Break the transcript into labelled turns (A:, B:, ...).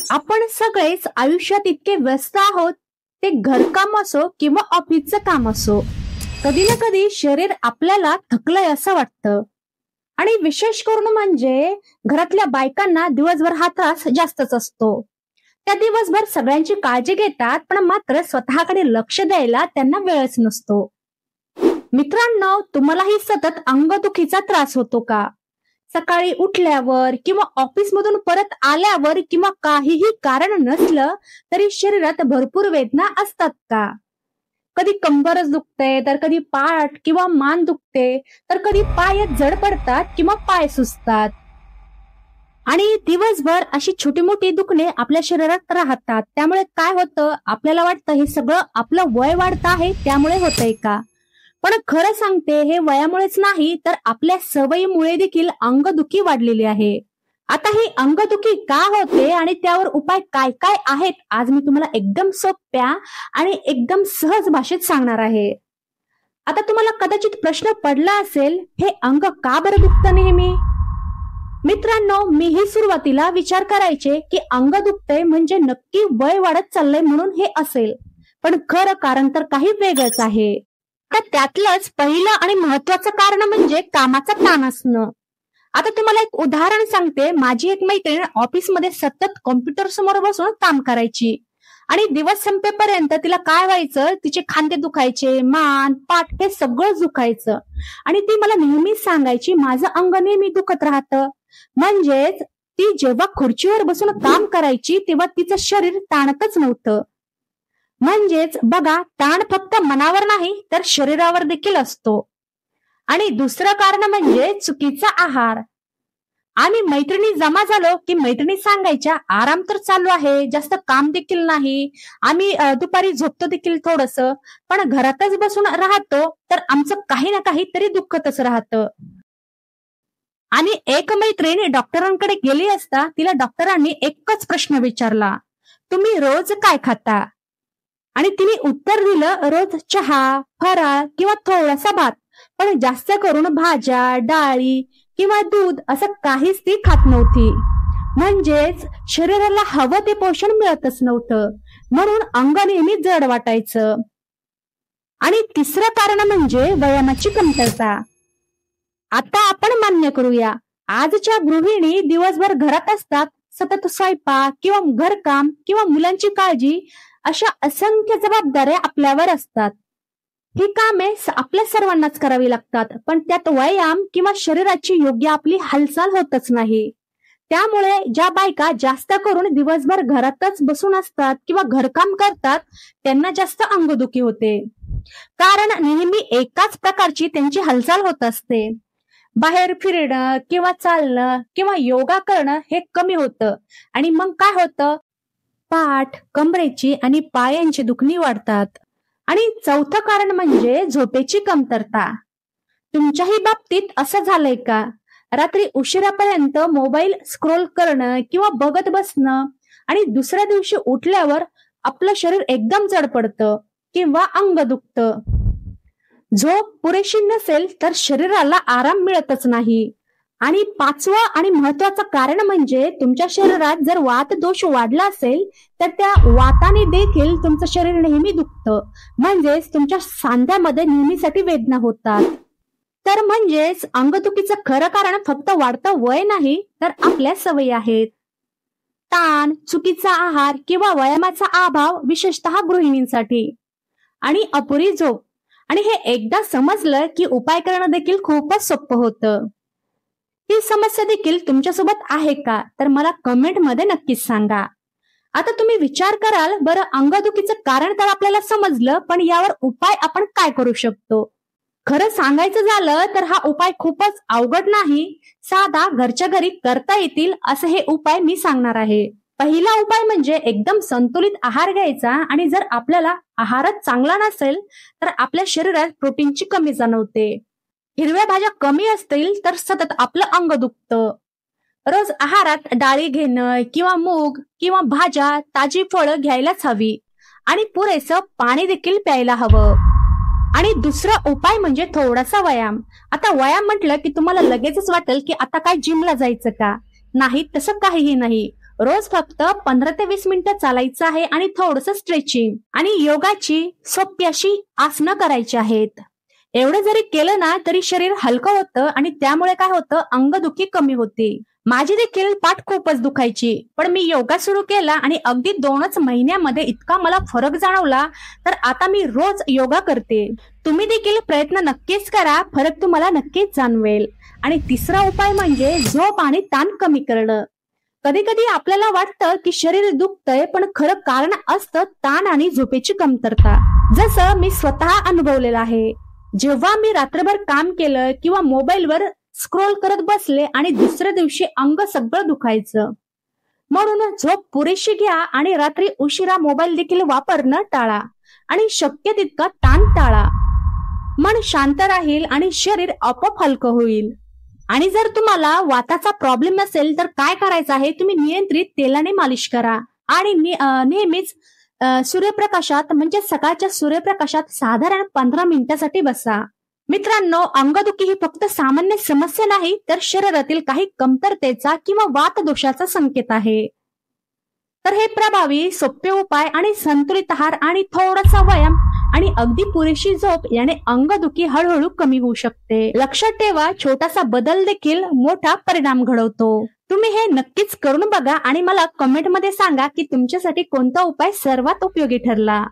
A: आपण सगळेच आयुष्यात इतके व्यस्त आहोत, ते घरकाम असो किंवा ऑफिसचं काम असो, कधी ना कधी शरीर आपल्याला थकलंय असं वाटतं. आणि विशेष करून म्हणजे घरातल्या बायकांना दिवसभर हा त्रास जास्तच असतो. त्या दिवसभर सगळ्यांची काळजी घेतात, पण मात्र स्वतःकडे लक्ष द्यायला त्यांना वेळच नसतो. मित्रांनो, तुम्हालाही सतत अंगदुखीचा त्रास होतो का? सकाळी उठल्यावर किंवा ऑफिस मधून परत आल्यावर किंवा काहीही कारण नसलं तरी शरीरात भरपूर वेदना असतात का? कधी कंबरच दुखते, तर कधी पाठ किंवा मान दुखते, तर कधी पाय जड पडतात किंवा पाय सुजतात. आणि दिवसभर अशी छोटी मोठी दुखणे आपल्या शरीरात राहतात. त्यामुळे काय होतं, आपल्याला वाटतं हे सगळं आपलं वय वाढत आहे त्यामुळे होतंय का? पण खरं सांगते, हे वयामुळेच नाही तर आपल्या सवयीमुळे देखील अंगदुखी वाढलेली आहे. आता ही अंगदुखी का होते आणि त्यावर उपाय काय काय आहेत, आज मी तुम्हाला एकदम सोप्या आणि एकदम सहज भाषेत सांगणार आहे. आता तुम्हाला कदाचित प्रश्न पडला असेल, हे अंग का बरं दुखतं नेहमी? मित्रांनो, मीही सुरुवातीला विचार करायचे की अंग दुखतंय म्हणजे नक्की वय वाढत चाललंय म्हणून हे असेल, पण खरं कारण तर काही वेगळंच आहे. तर त्यातलंच पहिलं आणि महत्वाचं कारण म्हणजे कामाचा ताण असणं. आता तुम्हाला एक उदाहरण सांगते. माझी एक मैत्रीण ऑफिसमध्ये सतत कॉम्प्युटर समोर बसून काम करायची आणि दिवस संपेपर्यंत तिला काय व्हायचं, तिचे खांदे दुखायचे, मान पाठ हे सगळं दुखायचं. आणि ती मला नेहमीच सांगायची, माझं अंग नेहमी दुखत राहतं. म्हणजेच ती जेव्हा खुर्चीवर बसून काम करायची तेव्हा तिचं शरीर ताणतच नव्हतं. म्हणजेच बघा, ताण फक्त मनावर नाही तर शरीरावर देखील असतो. आणि दुसरं कारण म्हणजे चुकीचा आहार. आम्ही मैत्रिणी जमा झालो की मैत्रिणी सांगायच्या, आराम तर चालू आहे, जास्त काम देखील नाही, आम्ही दुपारी झोपतो देखील थोडस, पण घरातच बसून राहतो तर आमचं काही ना काही तरी दुखतच राहतं. आणि एक मैत्रीण डॉक्टरांकडे गेली असता तिला डॉक्टरांनी एकच प्रश्न विचारला, तुम्ही रोज काय खाता? आणि तिने उत्तर दिलं, रोज चहा, फराळ किंवा थोडासा भात, पण जास्त करून भाज्या, डाळी किंवा दूध असं काहीच ती खात नव्हती. म्हणजेच शरीराला हवं ते पोषण मिळतच नव्हतं, म्हणून अंग नेहमी जड वाटायचं. आणि तिसरं कारण म्हणजे व्यायामाची कमतरता. आता आपण मान्य करूया, आजच्या गृहिणी दिवसभर घरात असतात, सतत स्वयंपाक किंवा घरकाम किंवा मुलांची काळजी अशा असंख्य जबाबदाऱ्या आपल्यावर असतात. ही कामे आपल्या सर्वांनाच करावी लागतात, पण त्यात व्यायाम किंवा शरीराची योग्य आपली हालचाल होतच नाही. त्यामुळे ज्या बायका जास्त करून दिवसभर घरातच बसून असतात किंवा घरकाम करतात त्यांना जास्त अंगदुखी होते, कारण नेहमी एकाच प्रकारची त्यांची हालचाल होत असते. बाहेर फिरणं किंवा चालणं किंवा योगा करणं हे कमी होतं आणि मग काय होतं, पाठ, कमरेची आणि पायांची दुखणी वाढतात. आणि चौथं कारण म्हणजे झोपेची कमतरता. तुमच्याही बाबतीत असं झालंय का? रात्री उशिरापर्यंत मोबाईल स्क्रोल करणं किंवा बघत बसणं आणि दुसऱ्या दिवशी उठल्यावर आपलं शरीर एकदम जड पडतं किंवा अंग दुखतं. झोप पुरेशी नसेल तर शरीराला आराम मिळतच नाही. आणि पाचवं आणि महत्वाचं कारण म्हणजे तुमच्या शरीरात जर वात दोष वाढला असेल तर त्या वाताने देखील तुमचं शरीर नेहमी दुखतं. म्हणजेच तुमच्या सांध्यामध्ये नेहमीसाठी वेदना होतात. तर म्हणजेच अंगदुखीचं खरं कारण फक्त वाढतं वय नाही तर आपल्या सवयी आहेत. ताण, चुकीचा आहार किंवा व्यायामाचा अभाव, विशेषतः गृहिणींसाठी, आणि अपुरी झोप. आणि हे एकदा समजलं की उपाय करणं देखील खूपच सोपं होतं. ही समस्या देखील तुमच्यासोबत आहे का, तर मला कमेंट मध्ये नक्कीच सांगा. आता तुम्ही विचार कराल, बरं अंगदुखीचं कारण तर आपल्याला समजलं, पण यावर उपाय आपण काय करू शकतो? खरं सांगायचं झालं तर हा उपाय खूपच अवघड नाही, साधा घरच्या घरी करता येतील असे हे उपाय मी सांगणार आहे. पहिला उपाय म्हणजे एकदम संतुलित आहार घ्यायचा. आणि जर आपल्याला आहारच चांगला नसेल तर आपल्या शरीरात प्रोटीनची कमी जाणवते, हिरव्या भाज्या कमी असतील तर सतत आपलं अंग दुखतं. रोज आहारात डाळी घेणं किंवा मूग किंवा भाज्या, ताजी फळं घ्यायलाच हवी. आणि पुरेसं पाणी देखील प्यायला हवं. आणि दुसरा उपाय म्हणजे थोडासा व्यायाम. आता व्यायाम म्हटलं की तुम्हाला लगेचच वाटेल की आता काय जिमला जायचं का? नाही, तसं काहीही नाही. रोज फक्त 15 ते 20 मिनिटं चालायचं आहे आणि थोडंसं स्ट्रेचिंग आणि योगाची सोपी अशी आसनं करायची आहेत. एवढं जरी केलं ना तरी शरीर हलकं होतं आणि त्यामुळे काय होतं, अंगदुखी कमी होते. माझी देखील पाठ खूपच दुखायची, पण मी योगा सुरू केला आणि अगदी 2च महिन्यामध्ये इतका मला फरक जाणवला, तर आता मी रोज योगा करते. तुम्ही देखील प्रयत्न नक्कीच करा, फरक तुम्हाला नक्कीच जाणवेल. आणि तिसरा उपाय म्हणजे झोप आणि ताण कमी करणं. कधी कधी आपल्याला वाटतं की शरीर दुखतंय, पण खरं कारण असतं ताण आणि झोपेची कमतरता. जसं मी स्वतः अनुभवलेलं आहे. जेव्हा मी रात्रभर काम केलं किंवा मोबाईलवर स्क्रोल करत बसले आणि दुसऱ्या दिवशी अंग सगळं दुखायचं. म्हणून झोप पुरेशी घ्या आणि रात्री उशिरा मोबाईल देखील वापरणं टाळा आणि शक्य तितका ताण टाळा. मन शांत राहील आणि शरीर आपोआप हलकं होईल. आणि जर तुम्हाला वाताचा प्रॉब्लेम असेल तर काय करायचं आहे, तुम्ही नियंत्रित तेलाने मालिश करा आणि नेहमीच सूर्यप्रकाशात म्हणजे सकाळच्या सूर्यप्रकाशात साधारण 15 मिनिटासाठी बसा. मित्रांनो, अंगदुखी ही फक्त सामान्य समस्या नाही, तर शरीरातील काही कमतरतेचा किंवा वातदोषाचा संकेत आहे. तर हे प्रभावी सोपे उपाय आणि संतुलित आहार आणि थोडासा व्यायाम आणि अगदी पुरेशी झोप याने अंगदुखी हळूहळू कमी होऊ शकते. लक्षात ठेवा, छोटासा बदल देखील मोठा परिणाम घडवतो. तुम्ही हे नक्कीच करून बघा आणि मला कमेंटमध्ये सांगा की तुमच्यासाठी कोणता उपाय सर्वात उपयोगी ठरला.